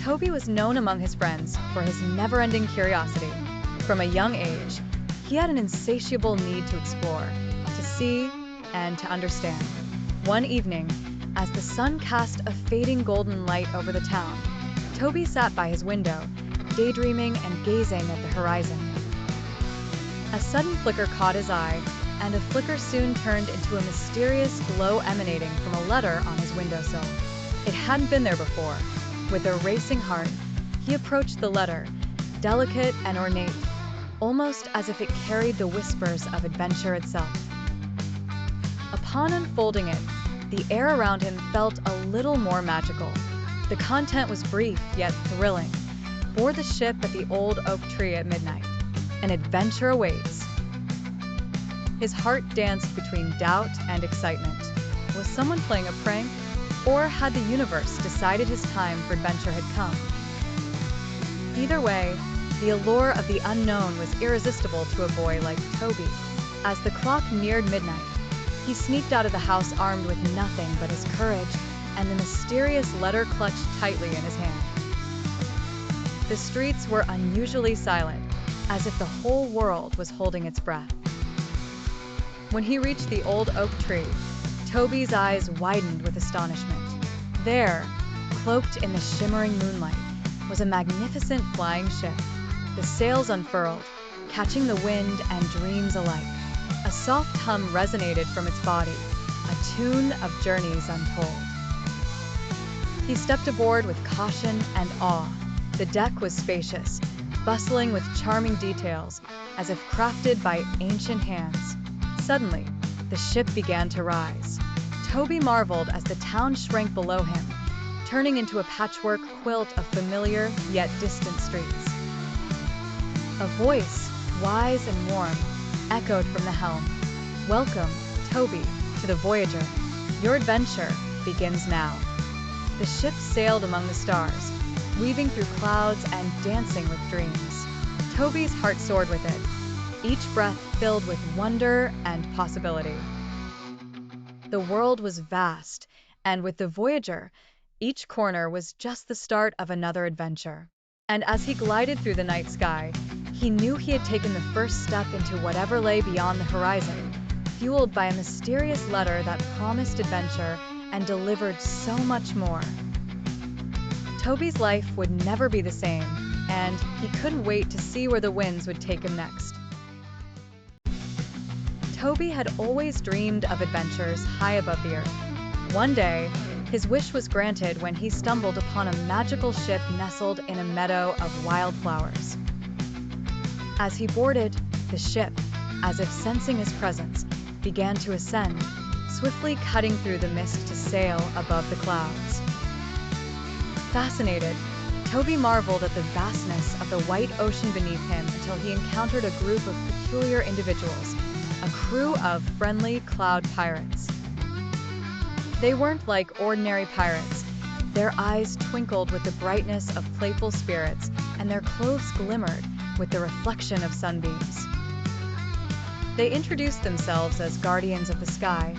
Toby was known among his friends for his never-ending curiosity. From a young age, he had an insatiable need to explore, to see, and to understand. One evening, as the sun cast a fading golden light over the town, Toby sat by his window, daydreaming and gazing at the horizon. A sudden flicker caught his eye, and a flicker soon turned into a mysterious glow emanating from a letter on his windowsill. It hadn't been there before. With a racing heart, he approached the letter, delicate and ornate, almost as if it carried the whispers of adventure itself. Upon unfolding it, the air around him felt a little more magical. The content was brief yet thrilling. Board the ship at the old oak tree at midnight. An adventure awaits. His heart danced between doubt and excitement. Was someone playing a prank? Or had the universe decided his time for adventure had come? Either way, the allure of the unknown was irresistible to a boy like Toby. As the clock neared midnight, he sneaked out of the house armed with nothing but his courage and the mysterious letter clutched tightly in his hand. The streets were unusually silent, as if the whole world was holding its breath. When he reached the old oak tree, Toby's eyes widened with astonishment. There, cloaked in the shimmering moonlight, was a magnificent flying ship. The sails unfurled, catching the wind and dreams alike. A soft hum resonated from its body, a tune of journeys untold. He stepped aboard with caution and awe. The deck was spacious, bustling with charming details, as if crafted by ancient hands. Suddenly, the ship began to rise. Toby marveled as the town shrank below him, turning into a patchwork quilt of familiar yet distant streets. A voice, wise and warm, echoed from the helm. "Welcome, Toby, to the Voyager. Your adventure begins now." The ship sailed among the stars, weaving through clouds and dancing with dreams. Toby's heart soared with it, each breath filled with wonder and possibility. The world was vast, and with the Voyager, each corner was just the start of another adventure. And as he glided through the night sky, he knew he had taken the first step into whatever lay beyond the horizon, fueled by a mysterious letter that promised adventure and delivered so much more. Toby's life would never be the same, and he couldn't wait to see where the winds would take him next. Toby had always dreamed of adventures high above the earth. One day, his wish was granted when he stumbled upon a magical ship nestled in a meadow of wildflowers. As he boarded, the ship, as if sensing his presence, began to ascend, swiftly cutting through the mist to sail above the clouds. Fascinated, Toby marveled at the vastness of the white ocean beneath him until he encountered a group of peculiar individuals, a crew of friendly cloud pirates. They weren't like ordinary pirates. Their eyes twinkled with the brightness of playful spirits, and their clothes glimmered with the reflection of sunbeams. They introduced themselves as guardians of the sky,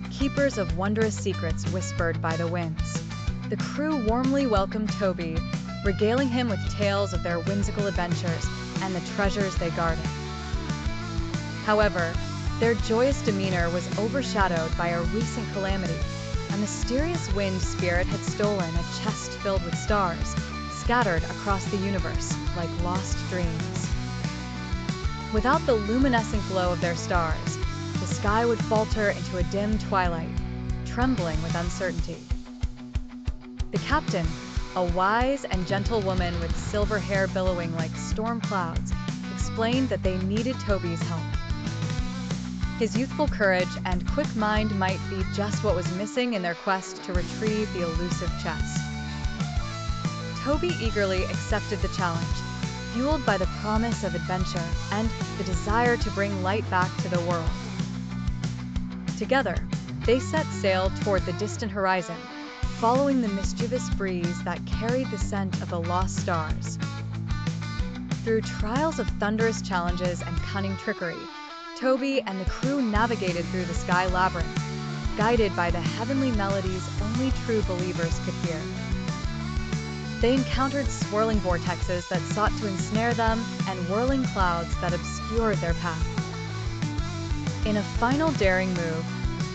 keepers of wondrous secrets whispered by the winds. The crew warmly welcomed Toby, regaling him with tales of their whimsical adventures and the treasures they guarded. However, their joyous demeanor was overshadowed by a recent calamity. A mysterious wind spirit had stolen a chest filled with stars, scattered across the universe like lost dreams. Without the luminescent glow of their stars, the sky would falter into a dim twilight, trembling with uncertainty. The captain, a wise and gentle woman with silver hair billowing like storm clouds, explained that they needed Toby's help. His youthful courage and quick mind might be just what was missing in their quest to retrieve the elusive chest. Toby eagerly accepted the challenge, fueled by the promise of adventure and the desire to bring light back to the world. Together, they set sail toward the distant horizon, following the mischievous breeze that carried the scent of the lost stars. Through trials of thunderous challenges and cunning trickery, Toby and the crew navigated through the sky labyrinth, guided by the heavenly melodies only true believers could hear. They encountered swirling vortexes that sought to ensnare them and whirling clouds that obscured their path. In a final daring move,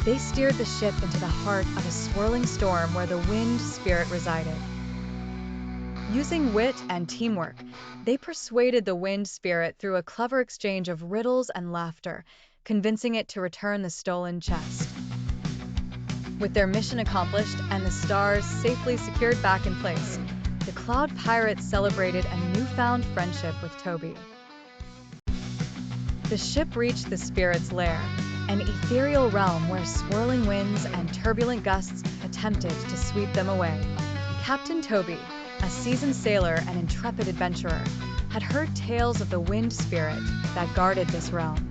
they steered the ship into the heart of a swirling storm where the wind spirit resided. Using wit and teamwork, they persuaded the wind spirit through a clever exchange of riddles and laughter, convincing it to return the stolen chest. With their mission accomplished and the stars safely secured back in place, the Cloud Pirates celebrated a newfound friendship with Toby. The ship reached the spirit's lair, an ethereal realm where swirling winds and turbulent gusts attempted to sweep them away. Captain Toby, a seasoned sailor and intrepid adventurer, had heard tales of the wind spirit that guarded this realm.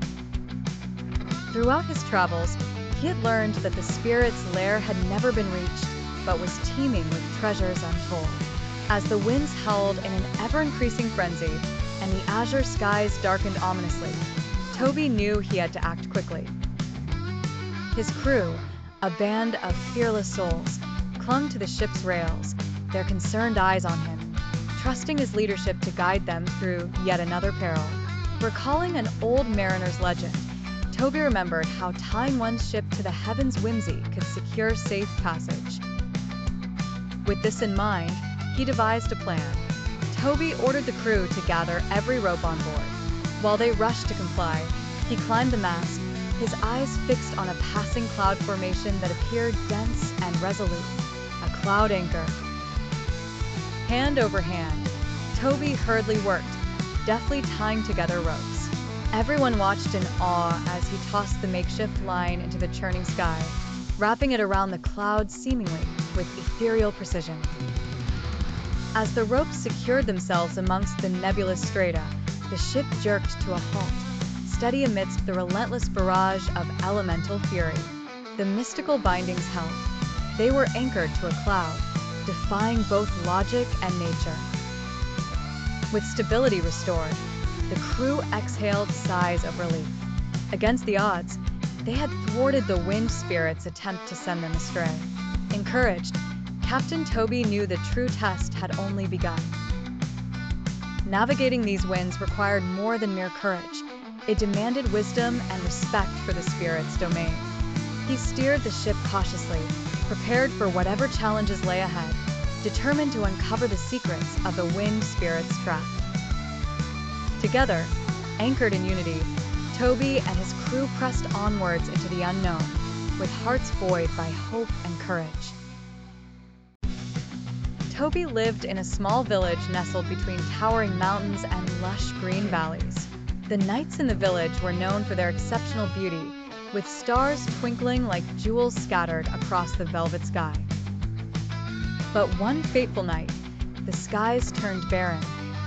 Throughout his travels, he had learned that the spirit's lair had never been reached, but was teeming with treasures untold. As the winds howled in an ever-increasing frenzy and the azure skies darkened ominously, Toby knew he had to act quickly. His crew, a band of fearless souls, clung to the ship's rails, their concerned eyes on him, trusting his leadership to guide them through yet another peril. Recalling an old mariner's legend, Toby remembered how tying one's ship to the heavens' whimsy could secure safe passage. With this in mind, he devised a plan. Toby ordered the crew to gather every rope on board. While they rushed to comply, he climbed the mast, his eyes fixed on a passing cloud formation that appeared dense and resolute, a cloud anchor. Hand over hand, Toby hurriedly worked, deftly tying together ropes. Everyone watched in awe as he tossed the makeshift line into the churning sky, wrapping it around the clouds seemingly with ethereal precision. As the ropes secured themselves amongst the nebulous strata, the ship jerked to a halt, steady amidst the relentless barrage of elemental fury. The mystical bindings held. They were anchored to a cloud, defying both logic and nature. With stability restored, the crew exhaled sighs of relief. Against the odds, they had thwarted the wind spirit's attempt to send them astray. Encouraged, Captain Toby knew the true test had only begun. Navigating these winds required more than mere courage. It demanded wisdom and respect for the spirit's domain. He steered the ship cautiously, prepared for whatever challenges lay ahead, determined to uncover the secrets of the wind spirit's trap. Together, anchored in unity, Toby and his crew pressed onwards into the unknown, with hearts buoyed by hope and courage. Toby lived in a small village nestled between towering mountains and lush green valleys. The nights in the village were known for their exceptional beauty, with stars twinkling like jewels scattered across the velvet sky. But one fateful night, the skies turned barren,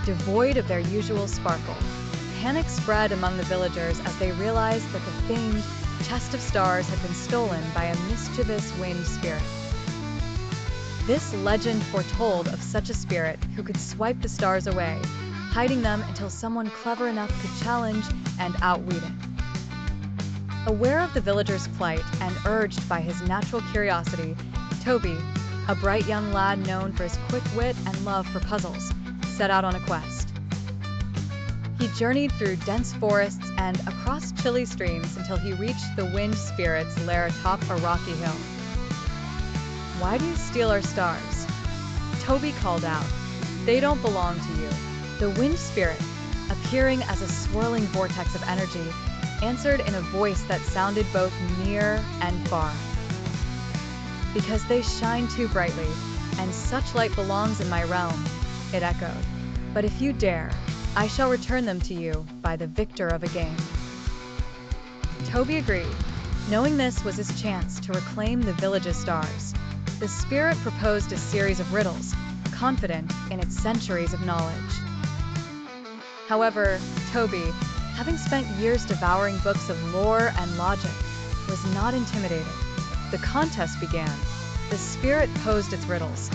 devoid of their usual sparkle. Panic spread among the villagers as they realized that the famed chest of stars had been stolen by a mischievous wind spirit. This legend foretold of such a spirit who could swipe the stars away, hiding them until someone clever enough could challenge and outwit it. Aware of the villager's plight and urged by his natural curiosity, Toby, a bright young lad known for his quick wit and love for puzzles, set out on a quest. He journeyed through dense forests and across chilly streams until he reached the wind spirit's lair atop a rocky hill. "Why do you steal our stars?" Toby called out. "They don't belong to you." The wind spirit, appearing as a swirling vortex of energy, answered in a voice that sounded both near and far. "Because they shine too brightly, and such light belongs in my realm," it echoed. "But if you dare, I shall return them to you by the victor of a game." Toby agreed, knowing this was his chance to reclaim the village's stars. The spirit proposed a series of riddles, confident in its centuries of knowledge. However, Toby, having spent years devouring books of lore and logic, was not intimidated. The contest began. The spirit posed its riddles,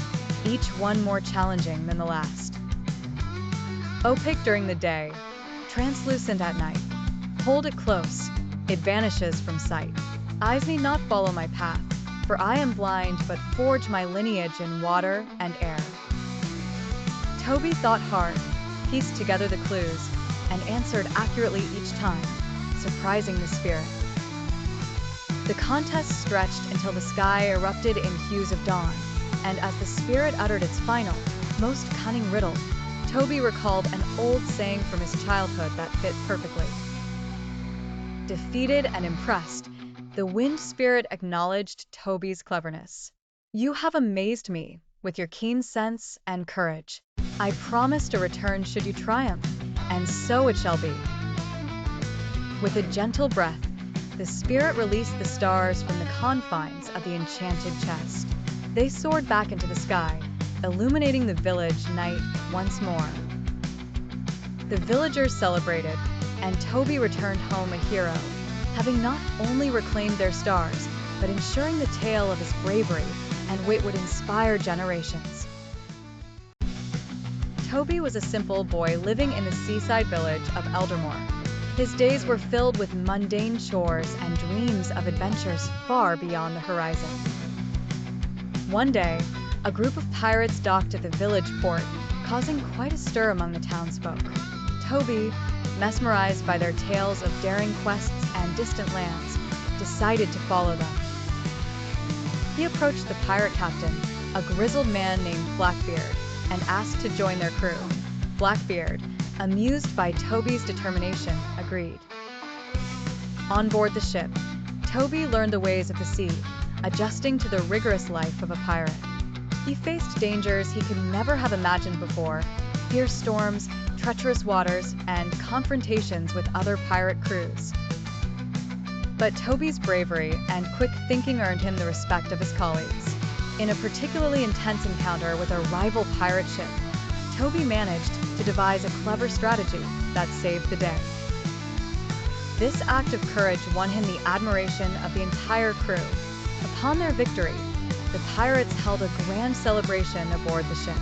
each one more challenging than the last. Opaque during the day, translucent at night. Hold it close, it vanishes from sight. Eyes need not follow my path, for I am blind but forge my lineage in water and air. Toby thought hard, pieced together the clues, and answered accurately each time, surprising the spirit. The contest stretched until the sky erupted in hues of dawn, and as the spirit uttered its final, most cunning riddle, Toby recalled an old saying from his childhood that fit perfectly. Defeated and impressed, the wind spirit acknowledged Toby's cleverness. "You have amazed me with your keen sense and courage. I promise to return should you triumph, and so it shall be." With a gentle breath, the spirit released the stars from the confines of the enchanted chest. They soared back into the sky, illuminating the village night once more. The villagers celebrated, and Toby returned home a hero, having not only reclaimed their stars, but ensuring the tale of his bravery and wit would inspire generations. Toby was a simple boy living in the seaside village of Eldermore. His days were filled with mundane chores and dreams of adventures far beyond the horizon. One day, a group of pirates docked at the village port, causing quite a stir among the townsfolk. Toby, mesmerized by their tales of daring quests and distant lands, decided to follow them. He approached the pirate captain, a grizzled man named Blackbeard, and asked to join their crew. Blackbeard, amused by Toby's determination, agreed. On board the ship, Toby learned the ways of the sea, adjusting to the rigorous life of a pirate. He faced dangers he could never have imagined before, fierce storms, treacherous waters, and confrontations with other pirate crews. But Toby's bravery and quick thinking earned him the respect of his colleagues. In a particularly intense encounter with a rival pirate ship, Toby managed to devise a clever strategy that saved the day. This act of courage won him the admiration of the entire crew. Upon their victory, the pirates held a grand celebration aboard the ship.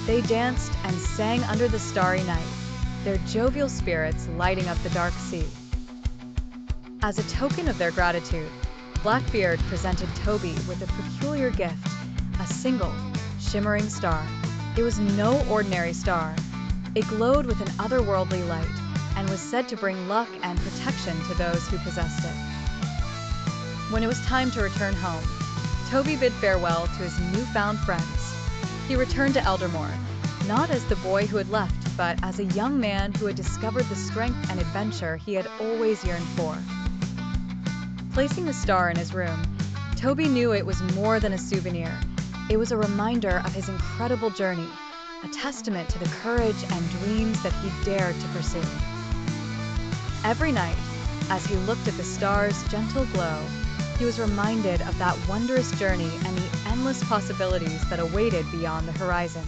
They danced and sang under the starry night, their jovial spirits lighting up the dark sea. As a token of their gratitude, Blackbeard presented Toby with a peculiar gift, a single, shimmering star. It was no ordinary star. It glowed with an otherworldly light and was said to bring luck and protection to those who possessed it. When it was time to return home, Toby bid farewell to his newfound friends. He returned to Eldermore, not as the boy who had left, but as a young man who had discovered the strength and adventure he had always yearned for. Placing the star in his room, Toby knew it was more than a souvenir. It was a reminder of his incredible journey, a testament to the courage and dreams that he dared to pursue. Every night, as he looked at the star's gentle glow, he was reminded of that wondrous journey and the endless possibilities that awaited beyond the horizon.